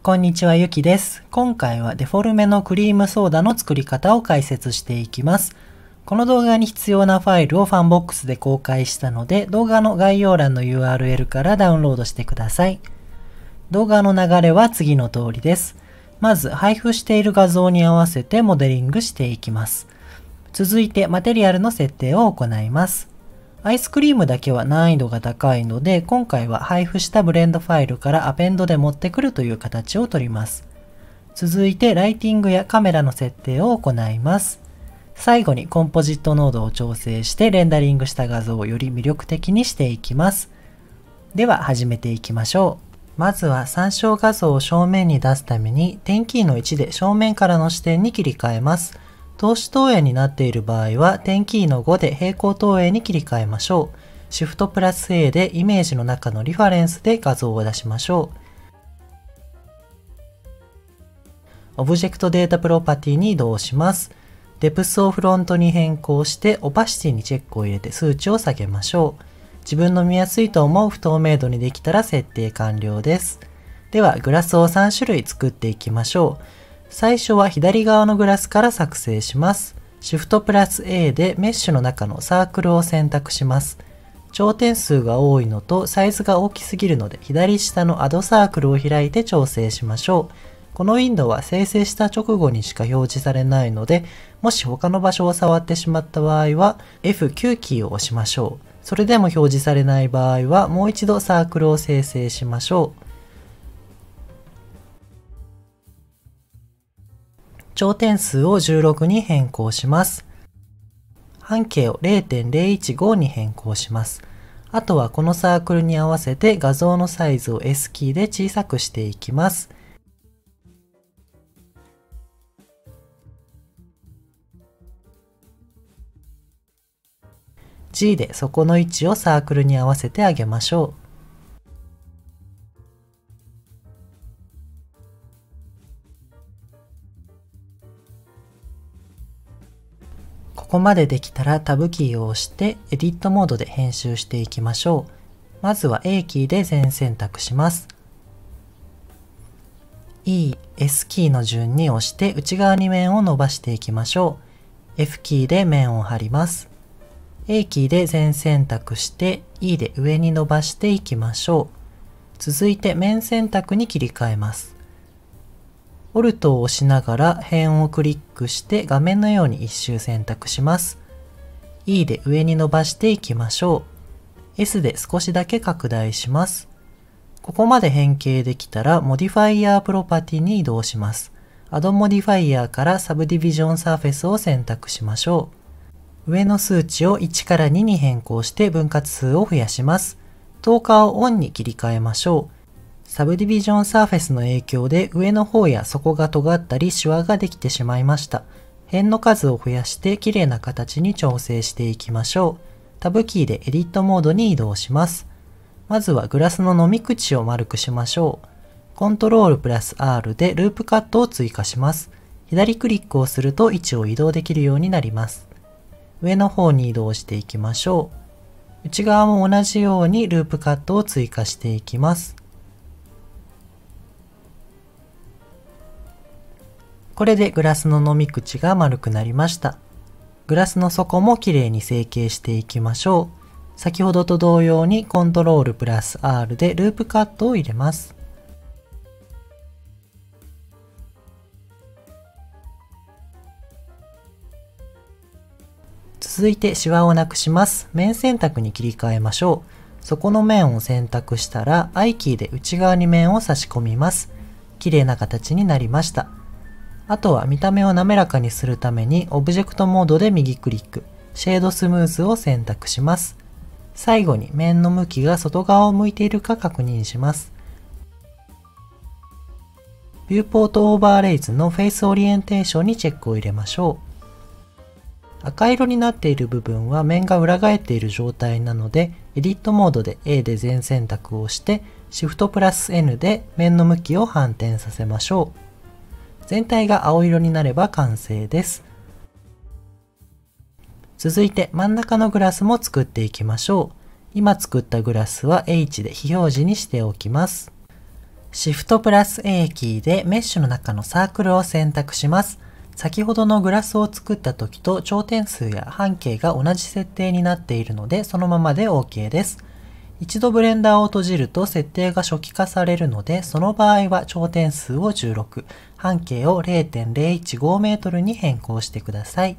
こんにちは、ゆきです。今回はデフォルメのクリームソーダの作り方を解説していきます。この動画に必要なファイルをファンボックスで公開したので、動画の概要欄の URL からダウンロードしてください。動画の流れは次の通りです。まず、配布している画像に合わせてモデリングしていきます。続いて、マテリアルの設定を行います。アイスクリームだけは難易度が高いので、今回は配布したブレンドファイルからアペンドで持ってくるという形をとります。続いて、ライティングやカメラの設定を行います。最後にコンポジット濃度を調整してレンダリングした画像をより魅力的にしていきます。では始めていきましょう。まずは参照画像を正面に出すために点キーの1で正面からの視点に切り替えます。透視投影になっている場合は点キーの5で平行投影に切り替えましょう。シフトプラス A でイメージの中のリファレンスで画像を出しましょう。オブジェクトデータプロパティに移動します。デプスをフロントに変更してオパシティにチェックを入れて数値を下げましょう。自分の見やすいと思う不透明度にできたら設定完了です。ではグラスを3種類作っていきましょう。最初は左側のグラスから作成します。シフトプラス A でメッシュの中のサークルを選択します。頂点数が多いのとサイズが大きすぎるので左下のアドサークルを開いて調整しましょう。このウィンドウは生成した直後にしか表示されないので、もし他の場所を触ってしまった場合は F9 キーを押しましょう。それでも表示されない場合はもう一度サークルを生成しましょう。頂点数を16に変更します。半径を 0.015 に変更します。あとはこのサークルに合わせて画像のサイズを S キーで小さくしていきます。G で底の位置をサークルに合わせてあげましょう。ここまでできたらタブキーを押してエディットモードで編集していきましょう。まずは A キーで全選択します。E、S キーの順に押して内側に面を伸ばしていきましょう。F キーで面を貼ります。A キーで全選択して E で上に伸ばしていきましょう。続いて面選択に切り替えます。オルトを押しながら辺をクリックして画面のように一周選択します。E で上に伸ばしていきましょう。S で少しだけ拡大します。ここまで変形できたらモディファイヤープロパティに移動します。アドモディファイヤーからサブディビジョンサーフェスを選択しましょう。上の数値を1から2に変更して分割数を増やします。透過をオンに切り替えましょう。サブディビジョンサーフェスの影響で上の方や底が尖ったりシワができてしまいました。辺の数を増やして綺麗な形に調整していきましょう。タブキーでエディットモードに移動します。まずはグラスの飲み口を丸くしましょう。コントロールプラス R でループカットを追加します。左クリックをすると位置を移動できるようになります。上の方に移動していきましょう。内側も同じようにループカットを追加していきます。これでグラスの飲み口が丸くなりました。グラスの底もきれいに成形していきましょう。先ほどと同様にコントロールプラス R でループカットを入れます。続いてシワをなくします。面選択に切り替えましょう。底の面を選択したら I キーで内側に面を差し込みます。きれいな形になりました。あとは見た目を滑らかにするためにオブジェクトモードで右クリック、シェードスムーズを選択します。最後に面の向きが外側を向いているか確認します。ビューポートオーバーレイズのフェイスオリエンテーションにチェックを入れましょう。赤色になっている部分は面が裏返っている状態なので、エディットモードで A で全選択をして、シフトプラス N で面の向きを反転させましょう。全体が青色になれば完成です。続いて真ん中のグラスも作っていきましょう。今作ったグラスは H で非表示にしておきます。Shift プラス A キーでメッシュの中のサークルを選択します。先ほどのグラスを作った時と頂点数や半径が同じ設定になっているので、そのままで OK です。一度ブレンダーを閉じると設定が初期化されるので、その場合は頂点数を16、半径を 0.015 メートルに変更してください。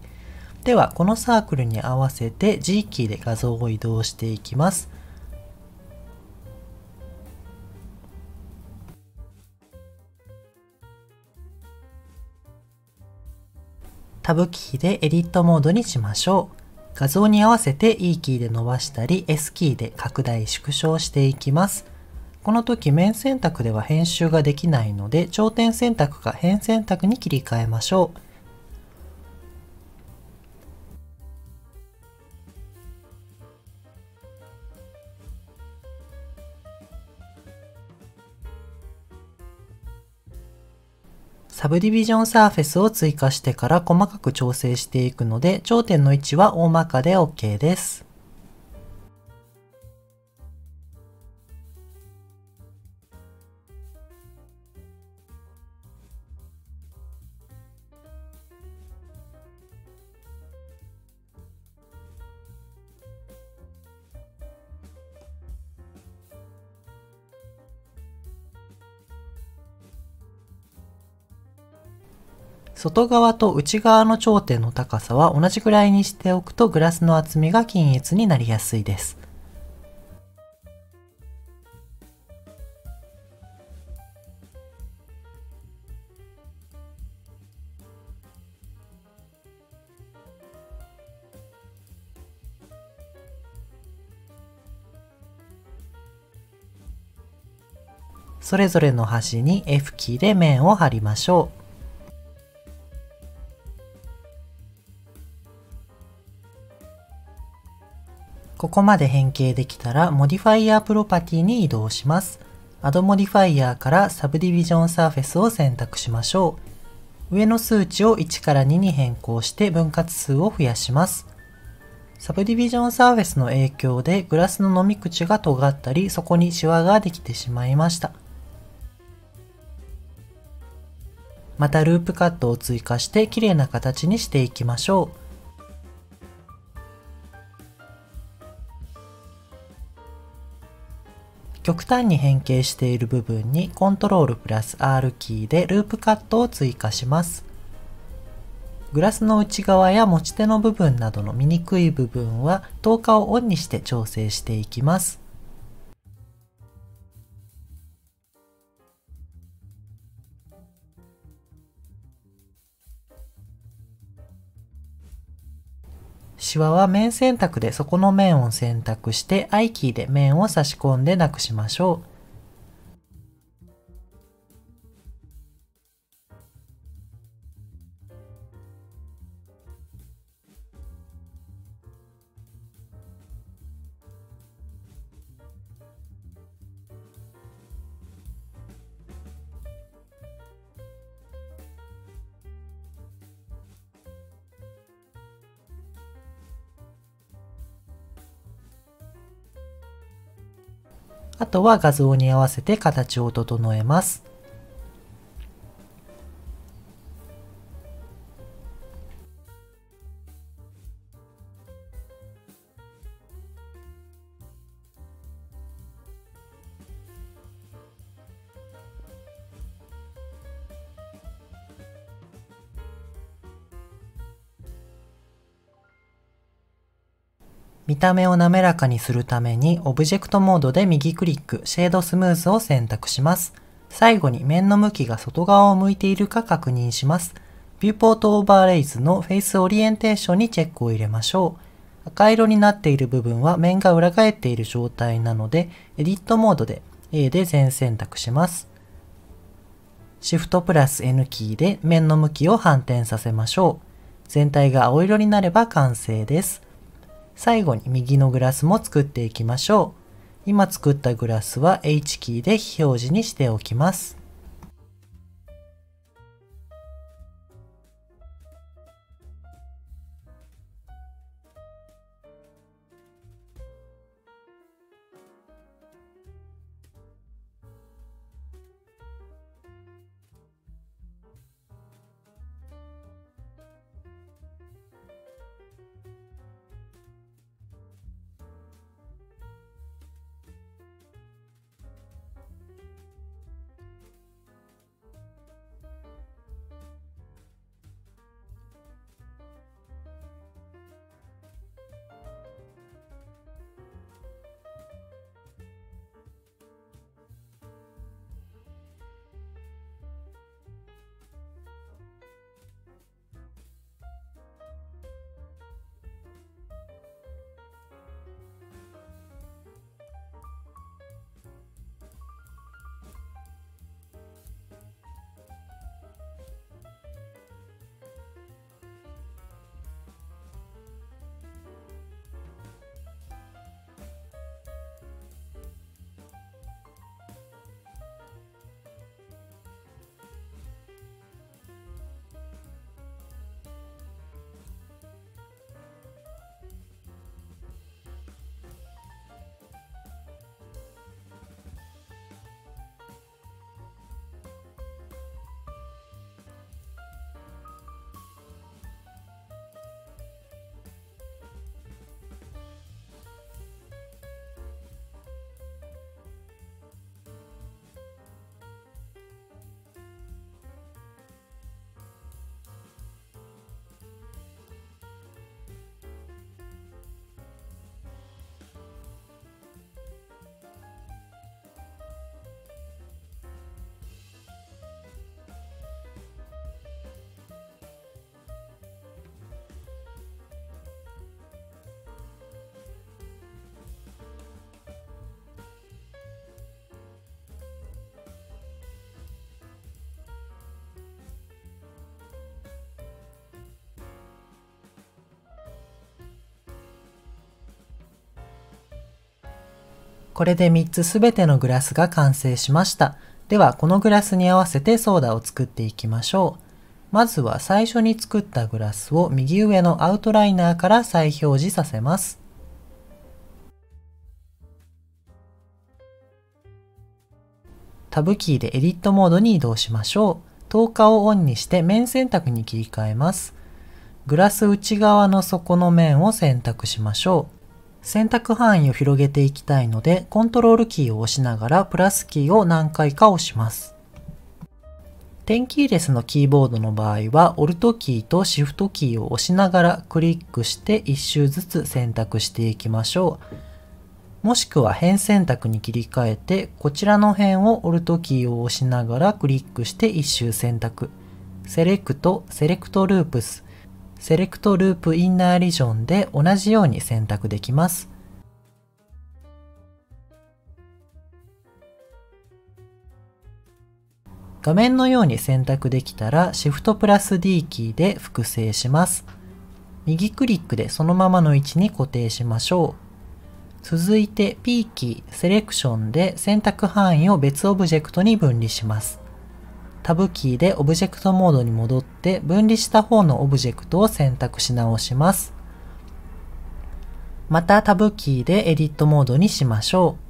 では、このサークルに合わせて G キーで画像を移動していきます。タブキーでエディットモードにしましょう。画像に合わせて E キーで伸ばしたり S キーで拡大縮小していきます。この時面選択では編集ができないので、頂点選択か辺選択に切り替えましょう。サブディビジョンサーフェスを追加してから細かく調整していくので、頂点の位置は大まかで OK です。外側と内側の頂点の高さは同じくらいにしておくとグラスの厚みが均一になりやすいです。それぞれの端に F キーで面を貼りましょう。ここまで変形できたら、モディファイヤープロパティに移動します。Add モディファイヤーからサブディビジョンサーフェスを選択しましょう。上の数値を1から2に変更して分割数を増やします。サブディビジョンサーフェスの影響でグラスの飲み口が尖ったり、そこにシワができてしまいました。またループカットを追加して綺麗な形にしていきましょう。極端に変形している部分にコントロールプラス R キーでループカットを追加します。グラスの内側や持ち手の部分などの見にくい部分は透過をオンにして調整していきます。シワは面選択で底の面を選択して I キーで面を差し込んでなくしましょう。あとは画像に合わせて形を整えます。見た目を滑らかにするためにオブジェクトモードで右クリック、シェードスムーズを選択します。最後に面の向きが外側を向いているか確認します。ビューポートオーバーレイズのフェイスオリエンテーションにチェックを入れましょう。赤色になっている部分は面が裏返っている状態なので、エディットモードで A で全選択します。Shift プラス N キーで面の向きを反転させましょう。全体が青色になれば完成です。最後に右のグラスも作っていきましょう。今作ったグラスは H キーで非表示にしておきます。これで3つすべてのグラスが完成しました。では、このグラスに合わせてソーダを作っていきましょう。まずは最初に作ったグラスを右上のアウトライナーから再表示させます。タブキーでエディットモードに移動しましょう。透過をオンにして面選択に切り替えます。グラス内側の底の面を選択しましょう。選択範囲を広げていきたいので、コントロールキーを押しながらプラスキーを何回か押します。点キーレスのキーボードの場合は、オルトキーとシフトキーを押しながらクリックして1周ずつ選択していきましょう。もしくは辺選択に切り替えて、こちらの辺をオルトキーを押しながらクリックして1周選択。セレクト、セレクトループス、セレクトループインナーリジョンで同じように選択できます。画面のように選択できたら Shift プラス D キーで複製します。右クリックでそのままの位置に固定しましょう。続いて P キー、セレクションで選択範囲を別オブジェクトに分離します。タブキーでオブジェクトモードに戻って分離した方のオブジェクトを選択し直します。またタブキーでエディットモードにしましょう。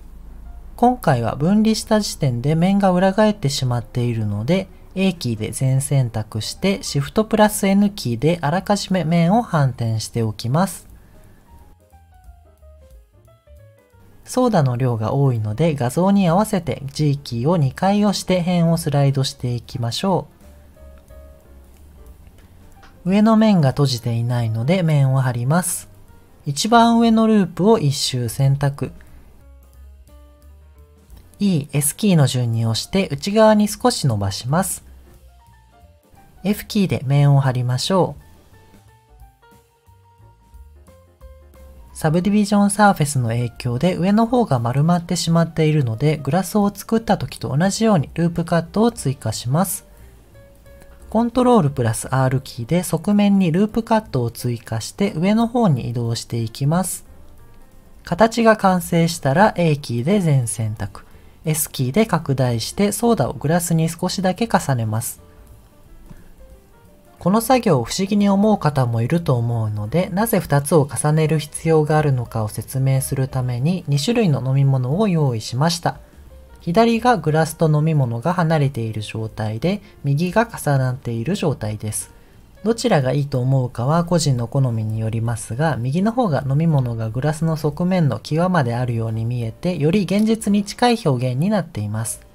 今回は分離した時点で面が裏返ってしまっているので A キーで全選択して Shift プラス N キーであらかじめ面を反転しておきます。ソーダの量が多いので画像に合わせて G キーを2回押して辺をスライドしていきましょう。上の面が閉じていないので面を貼ります。一番上のループを1周選択。E、S キーの順に押して内側に少し伸ばします。F キーで面を貼りましょう。サブディビジョンサーフェスの影響で上の方が丸まってしまっているのでグラスを作った時と同じようにループカットを追加します。コントロールプラス R キーで側面にループカットを追加して上の方に移動していきます。形が完成したら A キーで全選択。S キーで拡大してソーダをグラスに少しだけ重ねます。この作業を不思議に思う方もいると思うので、なぜ2つを重ねる必要があるのかを説明するために2種類の飲み物を用意しました。左がグラスと飲み物が離れている状態で、右が重なっている状態です。どちらがいいと思うかは個人の好みによりますが、右の方が飲み物がグラスの側面の際まであるように見えて、より現実に近い表現になっています。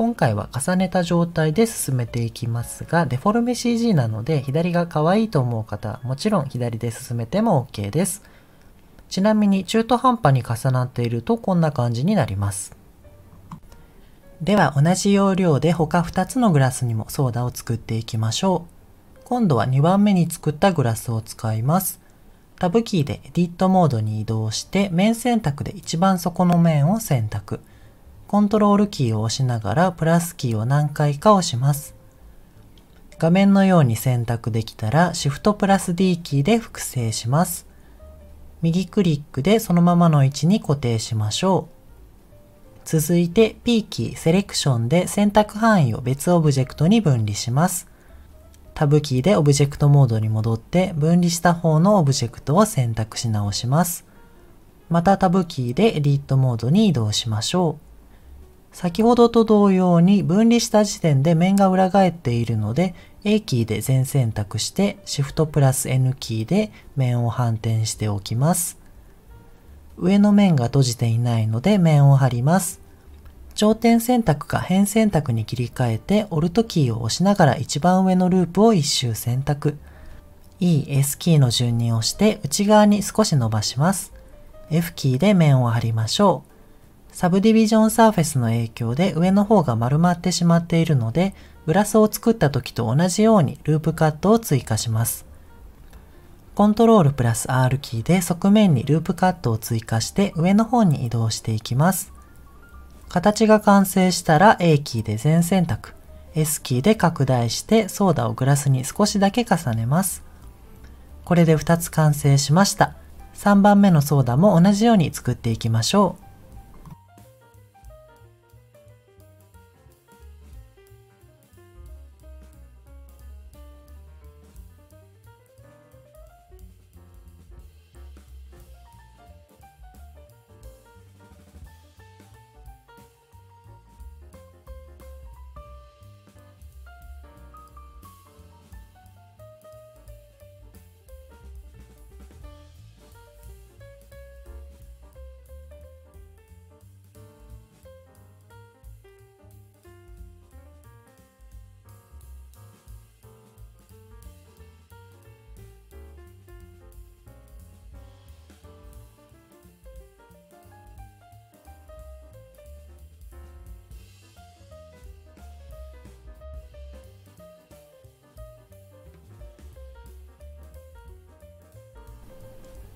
今回は重ねた状態で進めていきますが、デフォルメ CG なので左が可愛いと思う方はもちろん左で進めても OK です。ちなみに中途半端に重なっているとこんな感じになります。では同じ要領で他2つのグラスにもソーダを作っていきましょう。今度は2番目に作ったグラスを使います。タブキーでエディットモードに移動して面選択で一番底の面を選択。コントロールキーを押しながらプラスキーを何回か押します。画面のように選択できたら Shift プラス D キーで複製します。右クリックでそのままの位置に固定しましょう。続いて P キーセレクションで選択範囲を別オブジェクトに分離します。タブキーでオブジェクトモードに戻って分離した方のオブジェクトを選択し直します。またタブキーでエディットモードに移動しましょう。先ほどと同様に分離した時点で面が裏返っているので A キーで全選択して Shift プラス N キーで面を反転しておきます。上の面が閉じていないので面を貼ります。頂点選択か辺選択に切り替えて Alt キーを押しながら一番上のループを一周選択。E、S キーの順に押して内側に少し伸ばします。F キーで面を貼りましょう。サブディビジョンサーフェスの影響で上の方が丸まってしまっているので、グラスを作った時と同じようにループカットを追加します。コントロールプラス R キーで側面にループカットを追加して上の方に移動していきます。形が完成したら A キーで全選択、S キーで拡大してソーダをグラスに少しだけ重ねます。これで2つ完成しました。3番目のソーダも同じように作っていきましょう。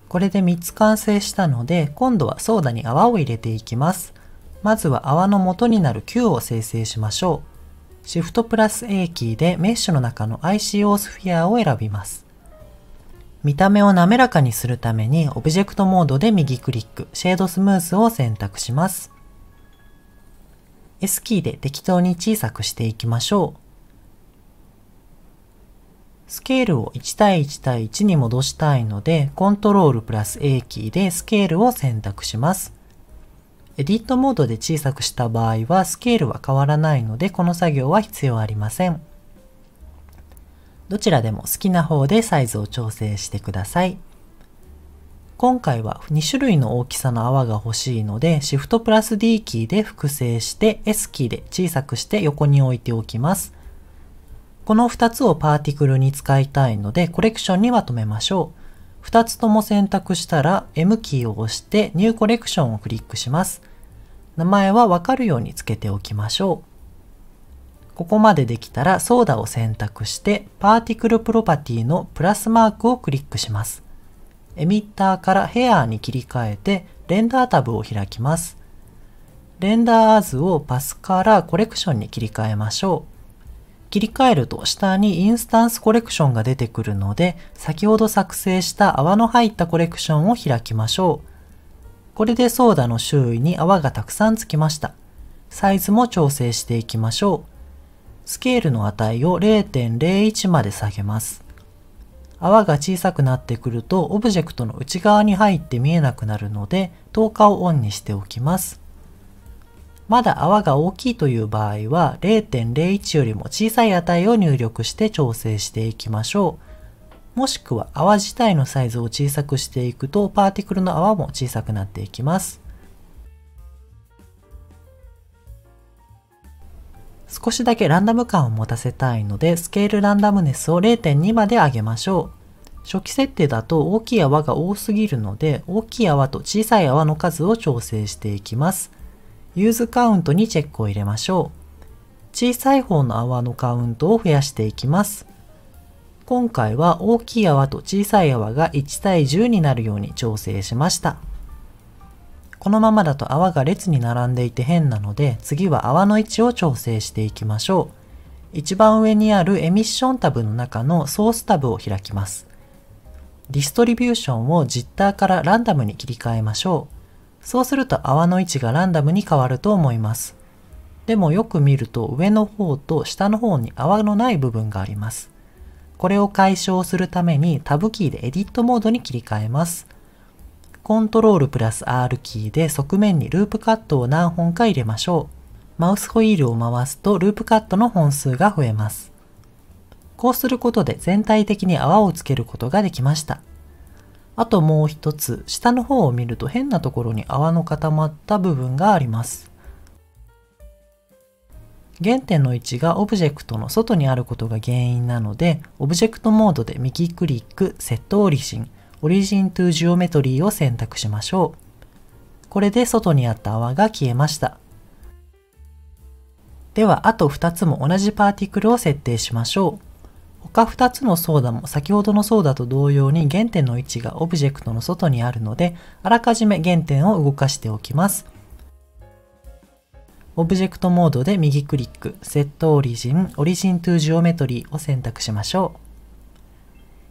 これで3つ完成したので、今度はソーダに泡を入れていきます。まずは泡の元になる Q を生成しましょう。シフトプラス A キーでメッシュの中の ICO スフィアを選びます。見た目を滑らかにするためにオブジェクトモードで右クリック、シェードスムースを選択します。S キーで適当に小さくしていきましょう。スケールを1対1対1に戻したいので、コントロールプラス A キーでスケールを選択します。エディットモードで小さくした場合はスケールは変わらないので、この作業は必要ありません。どちらでも好きな方でサイズを調整してください。今回は2種類の大きさの泡が欲しいので、シフトプラス D キーで複製して S キーで小さくして横に置いておきます。この2つをパーティクルに使いたいのでコレクションにまとめましょう。2つとも選択したら M キーを押してニューコレクションをクリックします。名前はわかるようにつけておきましょう。ここまでできたらソーダを選択してパーティクルプロパティのプラスマークをクリックします。エミッターからヘアーに切り替えてレンダータブを開きます。レンダーアズをパスからコレクションに切り替えましょう。切り替えると下にインスタンスコレクションが出てくるので、先ほど作成した泡の入ったコレクションを開きましょう。これでソーダの周囲に泡がたくさんつきました。サイズも調整していきましょう。スケールの値を 0.01 まで下げます。泡が小さくなってくるとオブジェクトの内側に入って見えなくなるので、透過をオンにしておきます。まだ泡が大きいという場合は 0.01 よりも小さい値を入力して調整していきましょう。もしくは泡自体のサイズを小さくしていくとパーティクルの泡も小さくなっていきます。少しだけランダム感を持たせたいのでスケールランダムネスを 0.2 まで上げましょう。初期設定だと大きい泡が多すぎるので大きい泡と小さい泡の数を調整していきます。ユーズカウントにチェックを入れましょう。小さい方の泡のカウントを増やしていきます。今回は大きい泡と小さい泡が1対10になるように調整しました。このままだと泡が列に並んでいて変なので、次は泡の位置を調整していきましょう。一番上にあるエミッションタブの中のソースタブを開きます。ディストリビューションをジッターからランダムに切り替えましょう。そうすると泡の位置がランダムに変わると思います。でもよく見ると上の方と下の方に泡のない部分があります。これを解消するためにタブキーでエディットモードに切り替えます。コントロールプラス R キーで側面にループカットを何本か入れましょう。マウスホイールを回すとループカットの本数が増えます。こうすることで全体的に泡をつけることができました。あともう一つ、下の方を見ると変なところに泡の固まった部分があります。原点の位置がオブジェクトの外にあることが原因なので、オブジェクトモードで右クリック、セットオリジン、オリジントゥジオメトリーを選択しましょう。これで外にあった泡が消えました。では、あと2つも同じパーティクルを設定しましょう。他2つのソーダも先ほどのソーダと同様に原点の位置がオブジェクトの外にあるので、あらかじめ原点を動かしておきます。オブジェクトモードで右クリック、セットオリジン、オリジントゥジオメトリーを選択しましょ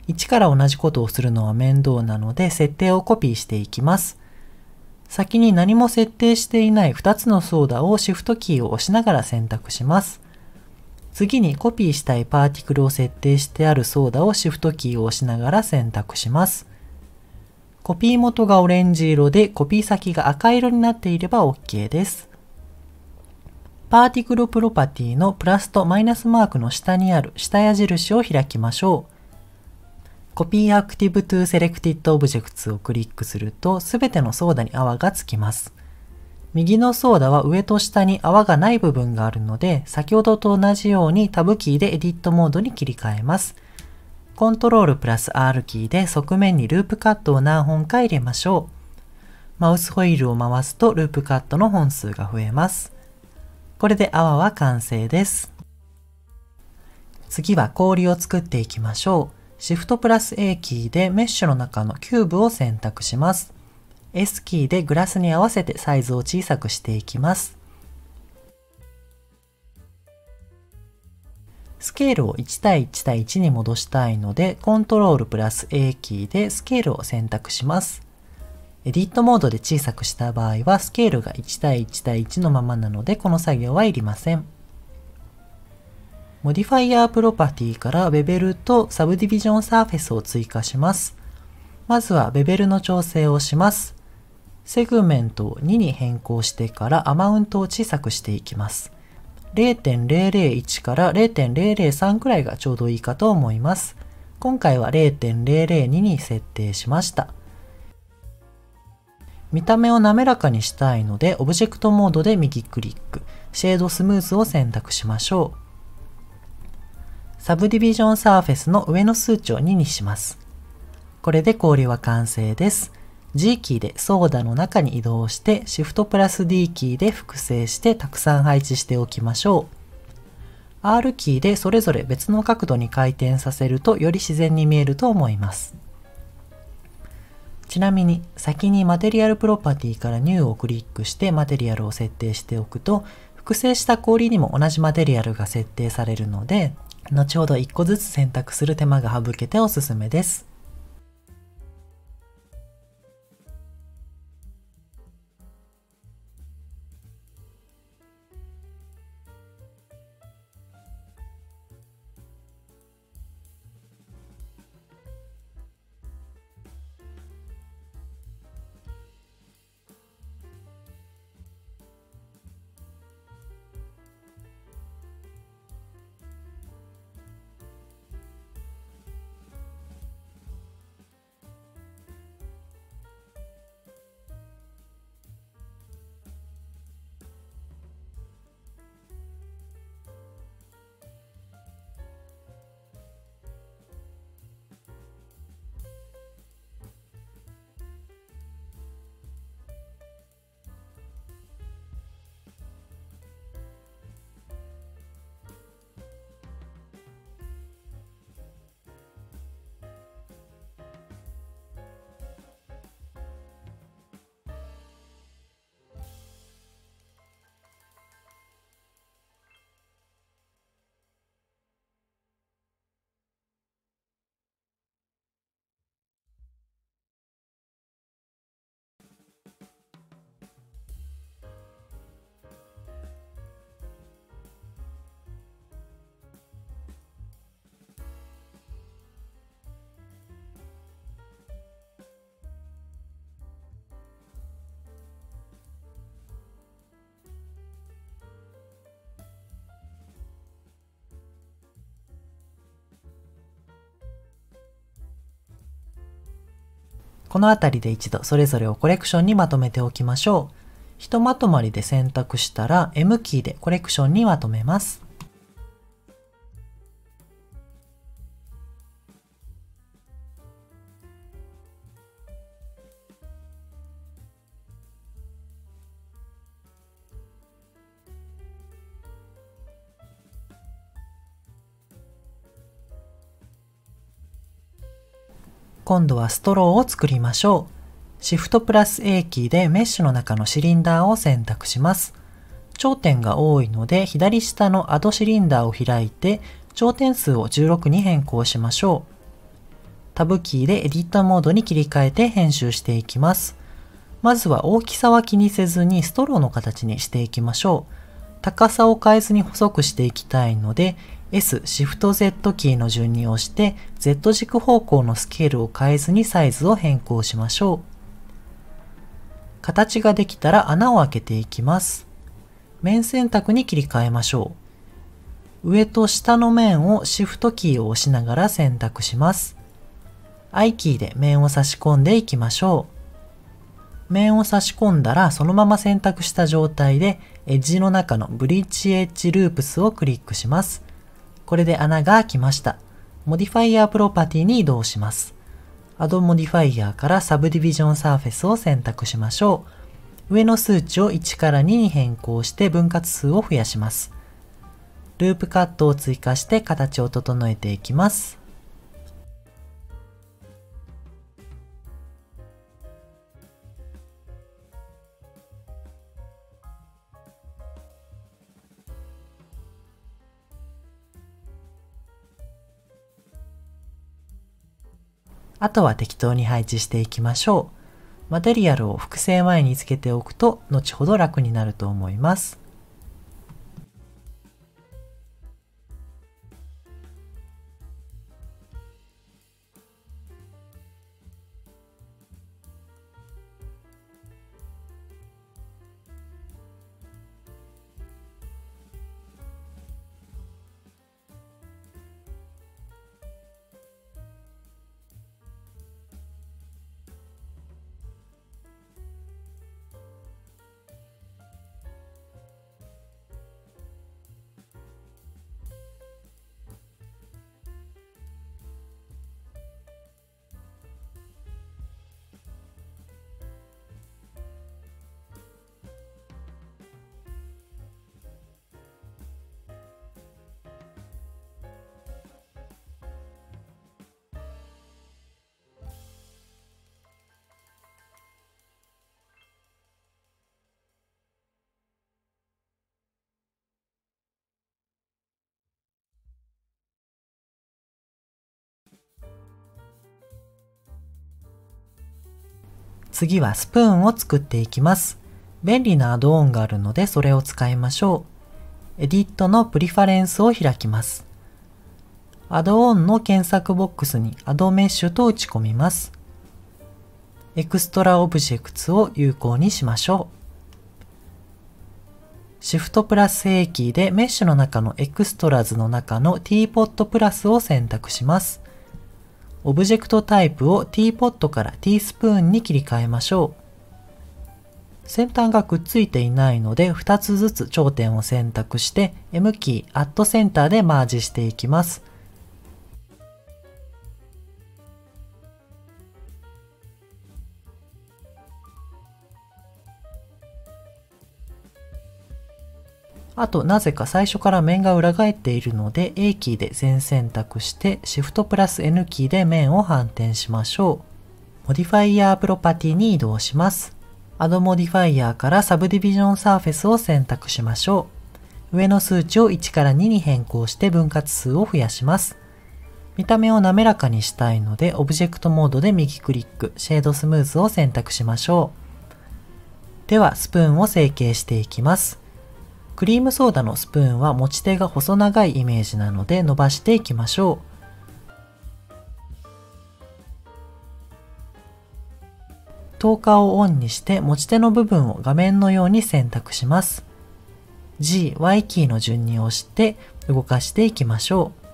う。1から同じことをするのは面倒なので、設定をコピーしていきます。先に何も設定していない2つのソーダをシフトキーを押しながら選択します。次にコピーしたいパーティクルを設定してあるソーダをシフトキーを押しながら選択します。コピー元がオレンジ色でコピー先が赤色になっていれば OK です。パーティクルプロパティのプラスとマイナスマークの下にある下矢印を開きましょう。コピーアクティブトゥセレクティッドオブジェクツをクリックするとすべてのソーダに泡がつきます。右のソーダは上と下に泡がない部分があるので、先ほどと同じようにタブキーでエディットモードに切り替えます。コントロールプラス R キーで側面にループカットを何本か入れましょう。マウスホイールを回すとループカットの本数が増えます。これで泡は完成です。次は氷を作っていきましょう。Shift プラス A キーでメッシュの中のキューブを選択します。S キーでグラスに合わせてサイズを小さくしていきます。スケールを1対1対1に戻したいので、コントロールプラス A キーでスケールを選択します。エディットモードで小さくした場合は、スケールが1対1対1のままなので、この作業はいりません。モディファイヤープロパティからベベルとサブディビジョンサーフェスを追加します。まずはベベルの調整をします。セグメントを2に変更してからアマウントを小さくしていきます。0.001 から 0.003 くらいがちょうどいいかと思います。今回は 0.002 に設定しました。見た目を滑らかにしたいので、オブジェクトモードで右クリック、シェードスムースを選択しましょう。サブディビジョンサーフェスの上の数値を2にします。これで氷は完成です。G キーでソーダの中に移動して、Shift プラス D キーで複製してたくさん配置しておきましょう。R キーでそれぞれ別の角度に回転させるとより自然に見えると思います。ちなみに先にマテリアルプロパティから New をクリックしてマテリアルを設定しておくと、複製した氷にも同じマテリアルが設定されるので、後ほど1個ずつ選択する手間が省けておすすめです。このあたりで一度それぞれをコレクションにまとめておきましょう。ひとまとまりで選択したら M キーでコレクションにまとめます。今度はストローを作りましょう。Shift プラス A キーでメッシュの中のシリンダーを選択します。頂点が多いので左下のアドシリンダーを開いて頂点数を16に変更しましょう。タブキーでエディットモードに切り替えて編集していきます。まずは大きさは気にせずにストローの形にしていきましょう。高さを変えずに細くしていきたいのでS、Shift Z キーの順に押して Z 軸方向のスケールを変えずにサイズを変更しましょう。形ができたら穴を開けていきます。面選択に切り替えましょう。上と下の面を Shift キーを押しながら選択します。I キーで面を差し込んでいきましょう。面を差し込んだらそのまま選択した状態でエッジの中のブリッジエッジループスをクリックします。これで穴が開きました。モディファイヤープロパティに移動します。Add モディファイヤーからサブディビジョンサーフェスを選択しましょう。上の数値を1から2に変更して分割数を増やします。ループカットを追加して形を整えていきます。あとは適当に配置していきましょう。マテリアルを複製前につけておくと後ほど楽になると思います。次はスプーンを作っていきます。便利なアドオンがあるのでそれを使いましょう。エディットのプリファレンスを開きます。アドオンの検索ボックスにアドメッシュと打ち込みます。エクストラオブジェクツを有効にしましょう。シフトプラス A キーでメッシュの中のエクストラズの中の T-POT プラスを選択します。オブジェクトタイプを T-POT から T-SPOON に切り替えましょう。先端がくっついていないので2つずつ頂点を選択して M キー Add Center でマージしていきます。あとなぜか最初から面が裏返っているので A キーで全選択して Shift プラス N キーで面を反転しましょう。モディファイヤープロパティに移動します。Add モディファイヤーからサブディビジョンサーフェスを選択しましょう。上の数値を1から2に変更して分割数を増やします。見た目を滑らかにしたいのでオブジェクトモードで右クリック、シェードスムーズを選択しましょう。ではスプーンを成形していきます。クリームソーダのスプーンは持ち手が細長いイメージなので伸ばしていきましょう。透過をオンにして持ち手の部分を画面のように選択します。G、Y キーの順に押して動かしていきましょう。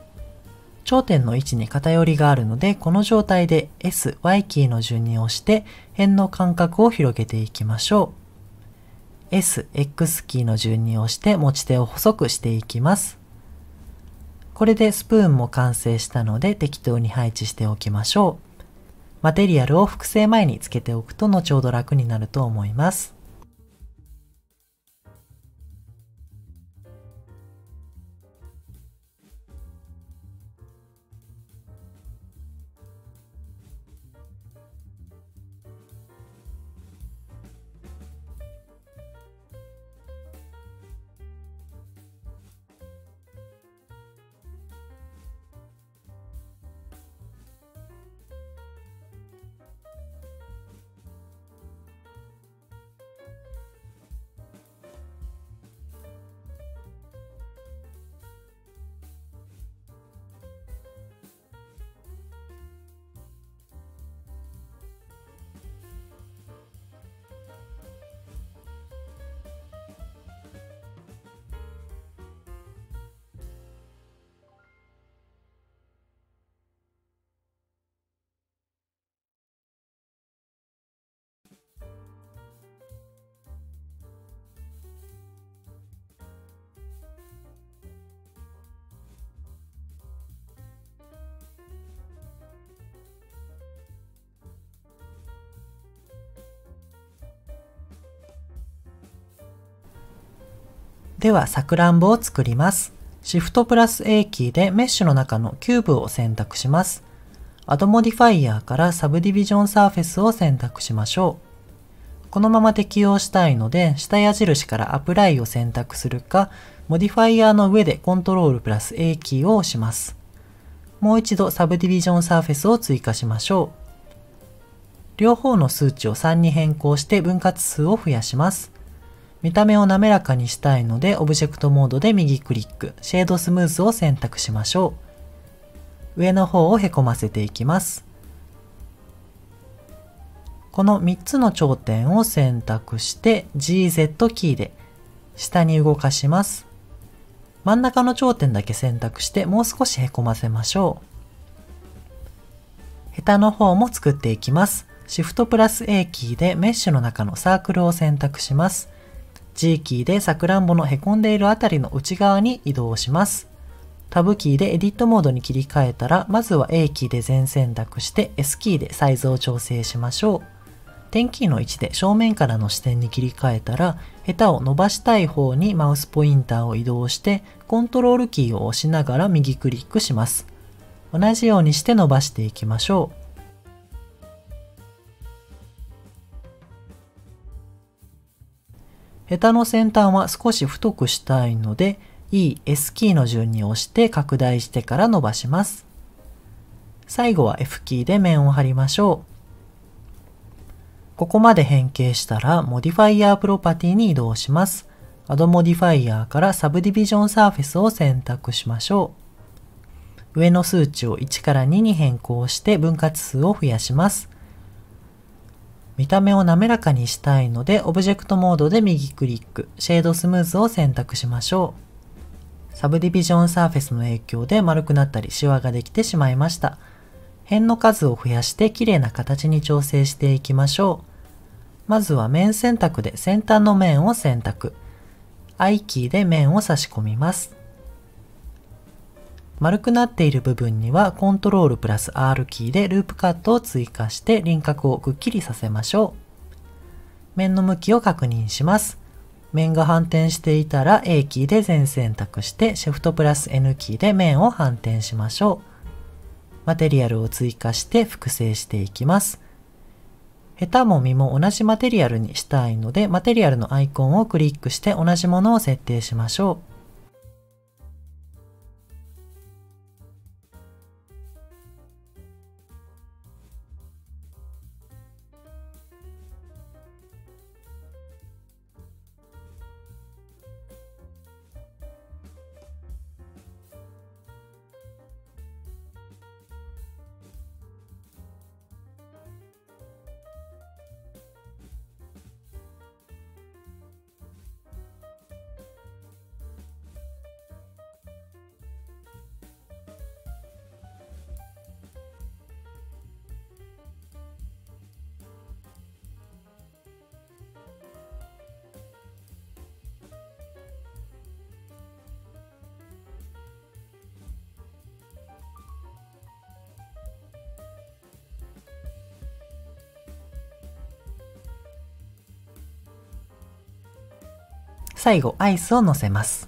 頂点の位置に偏りがあるのでこの状態で S、Y キーの順に押して辺の間隔を広げていきましょう。S、X キーの順に押して持ち手を細くしていきます。これでスプーンも完成したので適当に配置しておきましょう。マテリアルを複製前につけておくと後ほど楽になると思います。ではさくらんぼを作ります。Shift プラス A キーでメッシュの中のキューブを選択します。Add モディファイヤーからサブディビジョンサーフェスを選択しましょう。このまま適用したいので下矢印からアプライを選択するか、モディファイヤーの上でコントロールプラス A キーを押します。もう一度サブディビジョンサーフェスを追加しましょう。両方の数値を3に変更して分割数を増やします。見た目を滑らかにしたいので、オブジェクトモードで右クリック、シェードスムーズを選択しましょう。上の方をへこませていきます。この3つの頂点を選択して GZ キーで下に動かします。真ん中の頂点だけ選択してもう少しへこませましょう。ヘタの方も作っていきます。シフトプラス A キーでメッシュの中のサークルを選択します。G キーでさくらんぼのへこんでいるあたりの内側に移動します。タブキーでエディットモードに切り替えたら、まずは A キーで全選択して S キーでサイズを調整しましょう。点キーの位置で正面からの視点に切り替えたら、ヘタを伸ばしたい方にマウスポインターを移動して、コントロールキーを押しながら右クリックします。同じようにして伸ばしていきましょう。ヘタの先端は少し太くしたいので、E、S キーの順に押して拡大してから伸ばします。最後は F キーで面を貼りましょう。ここまで変形したら、モディファイヤープロパティに移動します。Add モディファイヤーからサブディビジョンサーフェスを選択しましょう。上の数値を1から2に変更して分割数を増やします。見た目を滑らかにしたいので、オブジェクトモードで右クリック、シェードスムーズを選択しましょう。サブディビジョンサーフェスの影響で丸くなったりシワができてしまいました。辺の数を増やして綺麗な形に調整していきましょう。まずは面選択で先端の面を選択。I キーで面を差し込みます。丸くなっている部分にはコントロールプラス R キーでループカットを追加して輪郭をくっきりさせましょう。面の向きを確認します。面が反転していたら A キーで全選択してシフトプラス N キーで面を反転しましょう。マテリアルを追加して複製していきます。ヘタも身も同じマテリアルにしたいので、マテリアルのアイコンをクリックして同じものを設定しましょう。最後、アイスを乗せます。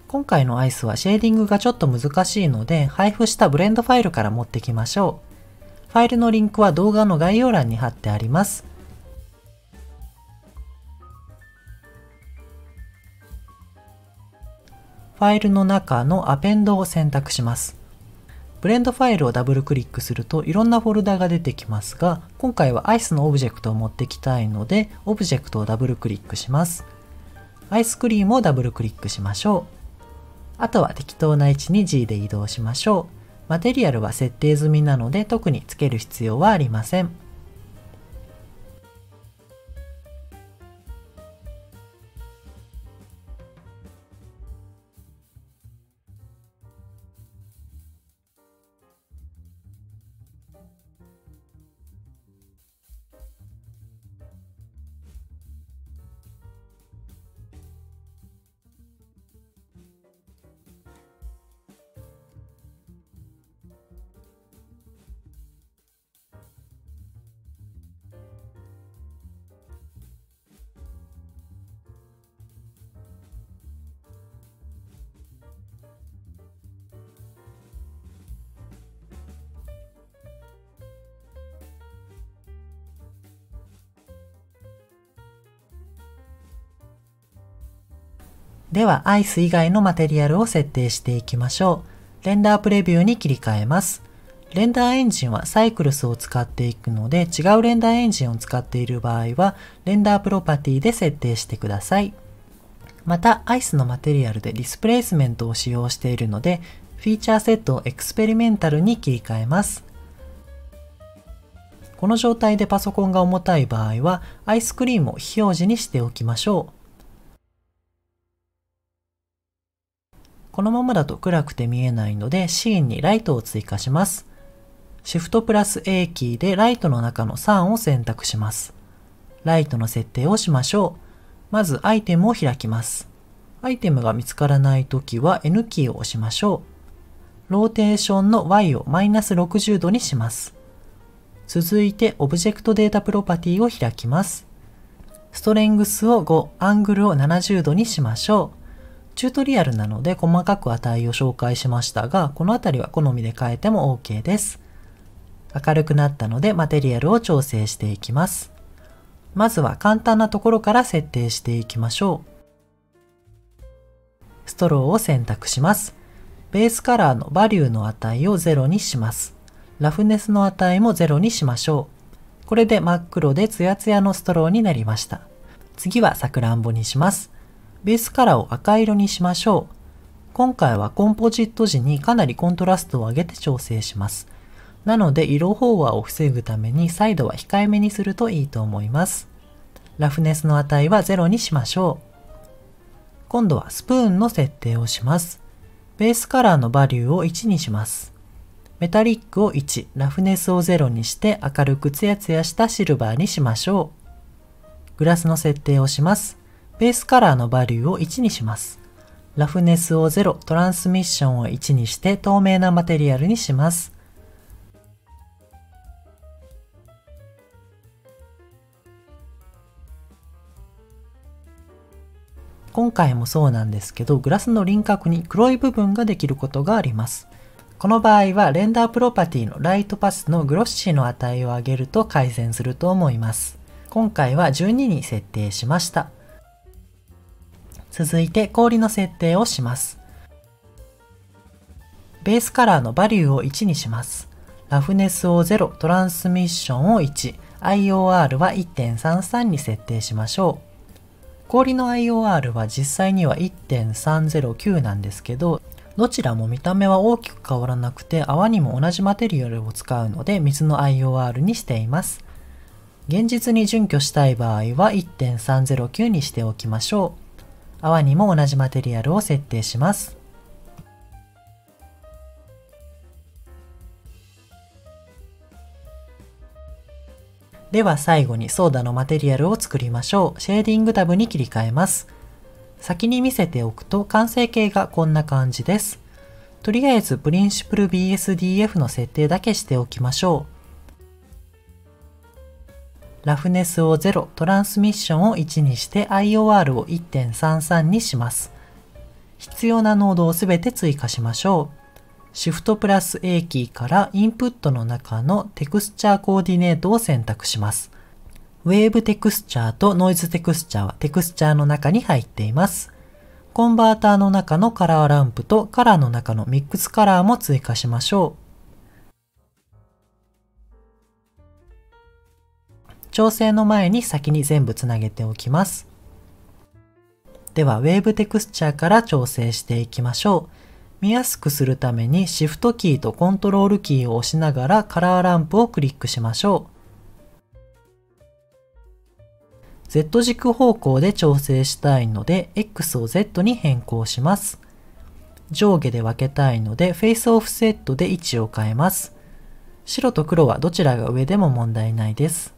今回のアイスはシェーディングがちょっと難しいので、配布したブレンドファイルから持ってきましょう。ファイルのリンクは動画の概要欄に貼ってあります。ファイルの中のアペンドを選択します。ブレンドファイルをダブルクリックするといろんなフォルダが出てきますが、今回はアイスのオブジェクトを持ってきたいので、オブジェクトをダブルクリックします。アイスクリームをダブルクリックしましょう。あとは適当な位置に G で移動しましょう。マテリアルは設定済みなので特につける必要はありません。では、アイス以外のマテリアルを設定していきましょう。レンダープレビューに切り替えます。レンダーエンジンはサイクルスを使っていくので、違うレンダーエンジンを使っている場合は、レンダープロパティで設定してください。また、アイスのマテリアルでディスプレイスメントを使用しているので、フィーチャーセットをエクスペリメンタルに切り替えます。この状態でパソコンが重たい場合は、アイスクリームを非表示にしておきましょう。このままだと暗くて見えないので、シーンにライトを追加します。シフトプラス A キーでライトの中の3を選択します。ライトの設定をしましょう。まずアイテムを開きます。アイテムが見つからないときは N キーを押しましょう。ローテーションの Y をマイナス60度にします。続いてオブジェクトデータプロパティを開きます。ストレングスを5、アングルを70度にしましょう。チュートリアルなので細かく値を紹介しましたが、このあたりは好みで変えても OK です。明るくなったのでマテリアルを調整していきます。まずは簡単なところから設定していきましょう。ストローを選択します。ベースカラーのバリューの値を0にします。ラフネスの値も0にしましょう。これで真っ黒でツヤツヤのストローになりました。次はさくらんぼにします。ベースカラーを赤色にしましょう。今回はコンポジット時にかなりコントラストを上げて調整します。なので色飽和を防ぐためにサイドは控えめにするといいと思います。ラフネスの値は0にしましょう。今度はスプーンの設定をします。ベースカラーのバリューを1にします。メタリックを1、ラフネスを0にして明るくツヤツヤしたシルバーにしましょう。グラスの設定をします。ベースカラーのバリューを1にします。ラフネスを0、トランスミッションを1にして透明なマテリアルにします。今回もそうなんですけど、グラスの輪郭に黒い部分ができることがあります。この場合はレンダープロパティのライトパスのグロッシーの値を上げると改善すると思います。今回は12に設定しました。続いて氷の設定をします。ベースカラーのバリューを1にします。ラフネスを0、トランスミッションを1、IOR は 1.33 に設定しましょう。氷の IOR は実際には 1.309 なんですけど、どちらも見た目は大きく変わらなくて泡にも同じマテリアルを使うので水の IOR にしています。現実に準拠したい場合は 1.309 にしておきましょう。泡にも同じマテリアルを設定します。では最後にソーダのマテリアルを作りましょう。シェーディングタブに切り替えます。先に見せておくと完成形がこんな感じです。とりあえずプリンシプル BSDF の設定だけしておきましょう。ラフネスを0、トランスミッションを1にして IOR を 1.33 にします。必要なノードをすべて追加しましょう。シフトプラス A キーからインプットの中のテクスチャーコーディネートを選択します。ウェーブテクスチャーとノイズテクスチャーはテクスチャーの中に入っています。コンバーターの中のカラーランプとカラーの中のミックスカラーも追加しましょう。調整の前に先に全部つなげておきます。ではウェーブテクスチャーから調整していきましょう。見やすくするためにシフトキーとコントロールキーを押しながらカラーランプをクリックしましょう。Z 軸方向で調整したいので X を Z に変更します。上下で分けたいのでフェイスオフセットで位置を変えます。白と黒はどちらが上でも問題ないです。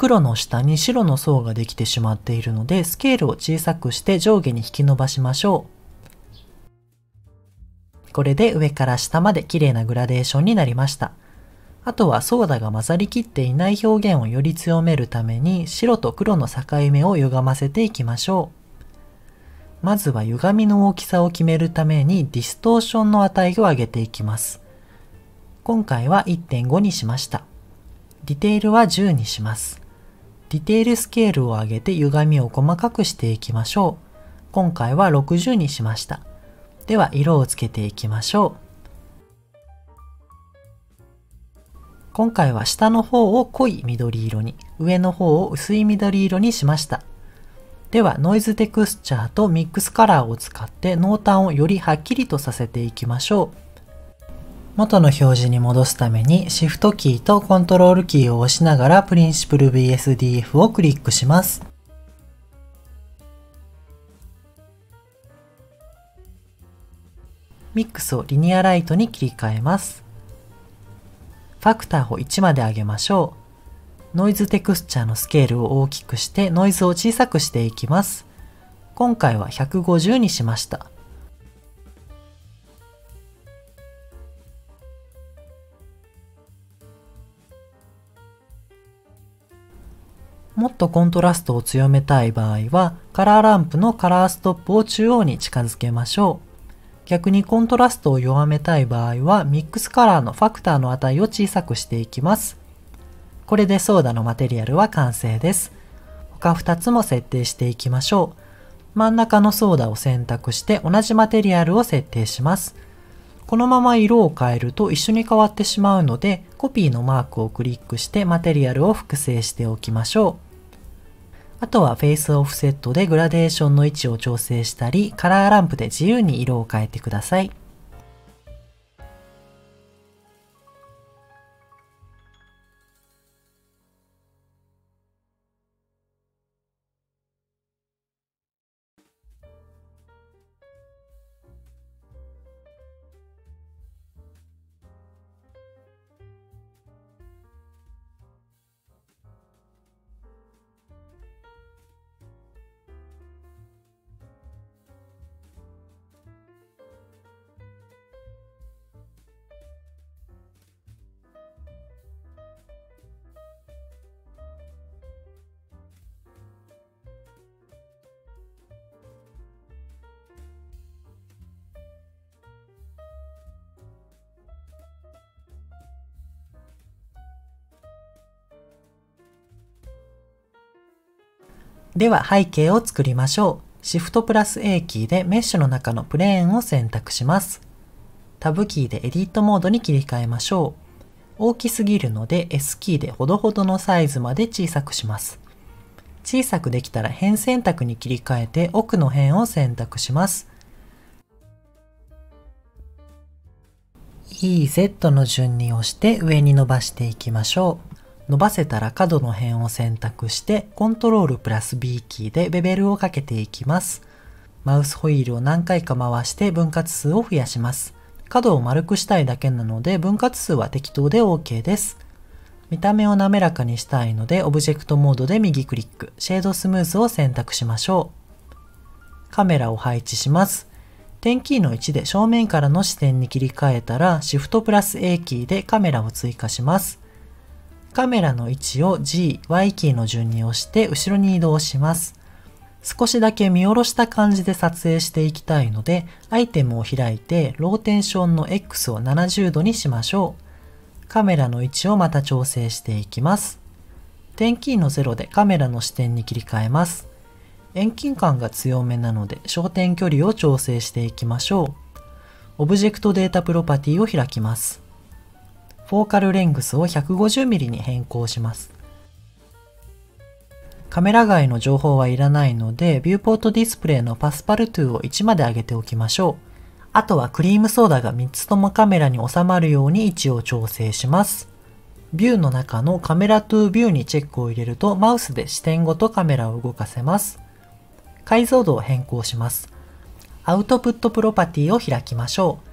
黒の下に白の層ができてしまっているので、スケールを小さくして上下に引き伸ばしましょう。これで上から下まで綺麗なグラデーションになりました。あとはソーダが混ざりきっていない表現をより強めるために白と黒の境目を歪ませていきましょう。まずは歪みの大きさを決めるためにディストーションの値を上げていきます。今回は 1.5 にしました。ディテールは10にします。ディテールスケールを上げて歪みを細かくしていきましょう。今回は60にしました。では色をつけていきましょう。今回は下の方を濃い緑色に、上の方を薄い緑色にしました。ではノイズテクスチャーとミックスカラーを使って濃淡をよりはっきりとさせていきましょう。元の表示に戻すためにシフトキーとコントロールキーを押しながらプリンシプル BSDF をクリックします。ミックスをリニアライトに切り替えます。ファクターを1まで上げましょう。ノイズテクスチャーのスケールを大きくしてノイズを小さくしていきます。今回は150にしました。もっとコントラストを強めたい場合は、カラーランプのカラーストップを中央に近づけましょう。逆にコントラストを弱めたい場合は、ミックスカラーのファクターの値を小さくしていきます。これでソーダのマテリアルは完成です。他2つも設定していきましょう。真ん中のソーダを選択して同じマテリアルを設定します。このまま色を変えると一緒に変わってしまうので、コピーのマークをクリックしてマテリアルを複製しておきましょう。あとはフェイスオフセットでグラデーションの位置を調整したり、カラーランプで自由に色を変えてください。では背景を作りましょう。シフトプラス A キーでメッシュの中のプレーンを選択します。タブキーでエディットモードに切り替えましょう。大きすぎるので S キーでほどほどのサイズまで小さくします。小さくできたら辺選択に切り替えて奥の辺を選択します。EZ の順に押して上に伸ばしていきましょう。伸ばせたら角の辺を選択してコントロールプラス B キーでベベルをかけていきます。マウスホイールを何回か回して分割数を増やします。角を丸くしたいだけなので分割数は適当で OK です。見た目を滑らかにしたいのでオブジェクトモードで右クリック、シェードスムーズを選択しましょう。カメラを配置します。点キーの1で正面からの視点に切り替えたらシフトプラス A キーでカメラを追加します。カメラの位置を G、Y キーの順に押して後ろに移動します。少しだけ見下ろした感じで撮影していきたいので、アイテムを開いてローテンションの X を70度にしましょう。カメラの位置をまた調整していきます。点キーの0でカメラの視点に切り替えます。遠近感が強めなので焦点距離を調整していきましょう。オブジェクトデータプロパティを開きます。フォーカルレングスを 150mm に変更します。カメラ外の情報はいらないので、ビューポートディスプレイのパスパルトゥを1まで上げておきましょう。あとはクリームソーダが3つともカメラに収まるように位置を調整します。ビューの中のカメラトゥービューにチェックを入れるとマウスで視点ごとカメラを動かせます。解像度を変更します。アウトプットプロパティを開きましょう。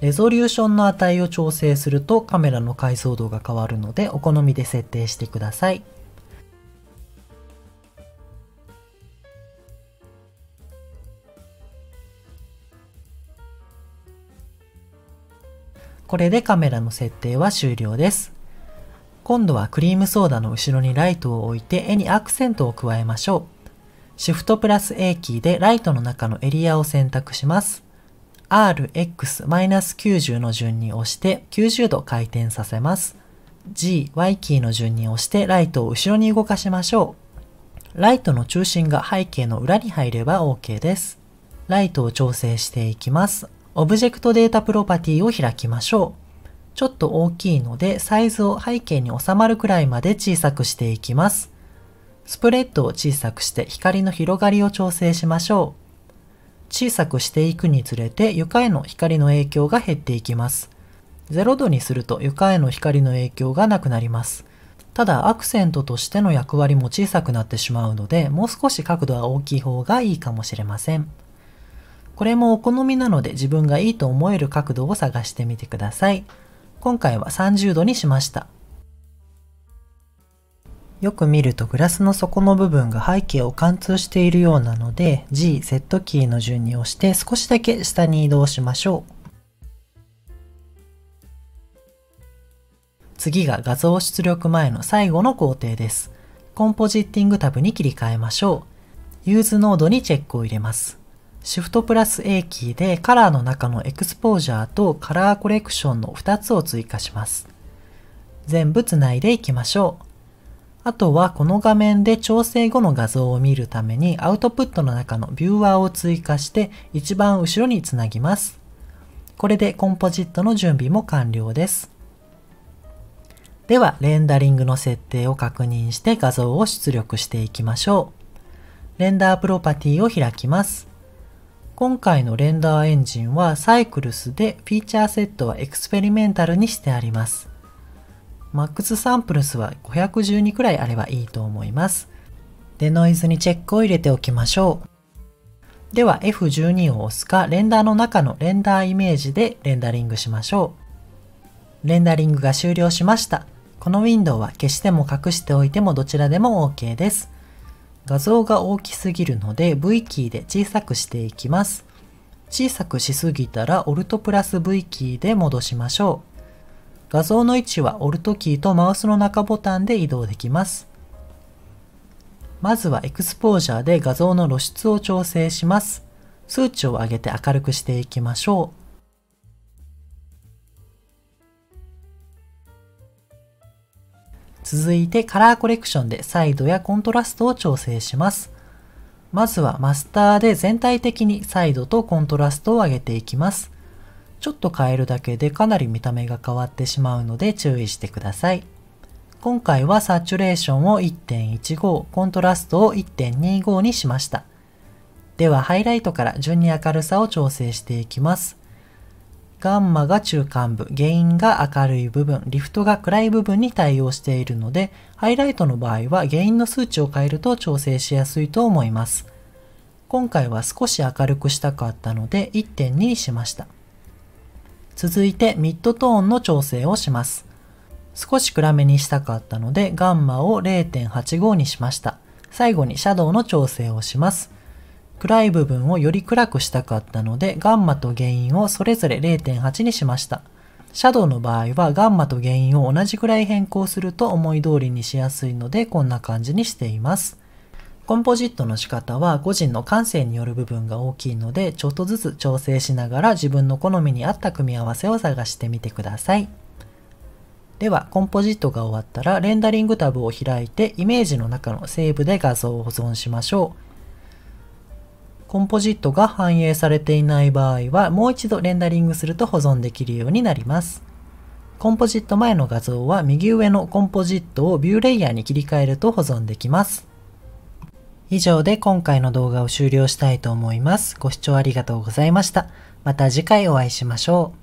レゾリューションの値を調整するとカメラの解像度が変わるのでお好みで設定してください。これでカメラの設定は終了です。今度はクリームソーダの後ろにライトを置いて絵にアクセントを加えましょう。シフトプラス A キーでライトの中のエリアを選択します。RX-90 の順に押して90度回転させます。G、Y キーの順に押してライトを後ろに動かしましょう。ライトの中心が背景の裏に入れば OK です。ライトを調整していきます。オブジェクトデータプロパティを開きましょう。ちょっと大きいのでサイズを背景に収まるくらいまで小さくしていきます。スプレッドを小さくして光の広がりを調整しましょう。小さくしていくにつれて床への光の影響が減っていきます。0度にすると床への光の影響がなくなります。ただアクセントとしての役割も小さくなってしまうので、もう少し角度は大きい方がいいかもしれません。これもお好みなので自分がいいと思える角度を探してみてください。今回は30度にしました。よく見るとグラスの底の部分が背景を貫通しているようなので G、Z キーの順に押して少しだけ下に移動しましょう。次が画像出力前の最後の工程です。コンポジッティングタブに切り替えましょう。ユーズノードにチェックを入れます。シフトプラス A キーでカラーの中のエクスポージャーとカラーコレクションの2つを追加します。全部つないでいきましょう。あとはこの画面で調整後の画像を見るためにアウトプットの中のビューワーを追加して一番後ろにつなぎます。これでコンポジットの準備も完了です。ではレンダリングの設定を確認して画像を出力していきましょう。レンダープロパティを開きます。今回のレンダーエンジンはサイクルスでフィーチャーセットはエクスペリメンタルにしてあります。マックスサンプルスは512くらいあればいいと思います。で、ノイズにチェックを入れておきましょう。では F12 を押すか、レンダーの中のレンダーイメージでレンダリングしましょう。レンダリングが終了しました。このウィンドウは消しても隠しておいてもどちらでも OK です。画像が大きすぎるので V キーで小さくしていきます。小さくしすぎたら Alt プラス V キーで戻しましょう。画像の位置は Alt キーとマウスの中ボタンで移動できます。まずはエクスポージャーで画像の露出を調整します。数値を上げて明るくしていきましょう。続いてカラーコレクションでサイドやコントラストを調整します。まずはマスターで全体的にサイドとコントラストを上げていきます。ちょっと変えるだけでかなり見た目が変わってしまうので注意してください。今回はサチュレーションを 1.15、コントラストを 1.25 にしました。ではハイライトから順に明るさを調整していきます。ガンマが中間部、ゲインが明るい部分、リフトが暗い部分に対応しているので、ハイライトの場合はゲインの数値を変えると調整しやすいと思います。今回は少し明るくしたかったので 1.2 にしました。続いてミッドトーンの調整をします。少し暗めにしたかったのでガンマを 0.85 にしました。最後にシャドウの調整をします。暗い部分をより暗くしたかったのでガンマとゲインをそれぞれ 0.8 にしました。シャドウの場合はガンマとゲインを同じくらい変更すると思い通りにしやすいのでこんな感じにしています。コンポジットの仕方は個人の感性による部分が大きいのでちょっとずつ調整しながら自分の好みに合った組み合わせを探してみてください。ではコンポジットが終わったらレンダリングタブを開いてイメージの中のセーブで画像を保存しましょう。コンポジットが反映されていない場合はもう一度レンダリングすると保存できるようになります。コンポジット前の画像は右上のコンポジットをビューレイヤーに切り替えると保存できます。以上で今回の動画を終了したいと思います。ご視聴ありがとうございました。また次回お会いしましょう。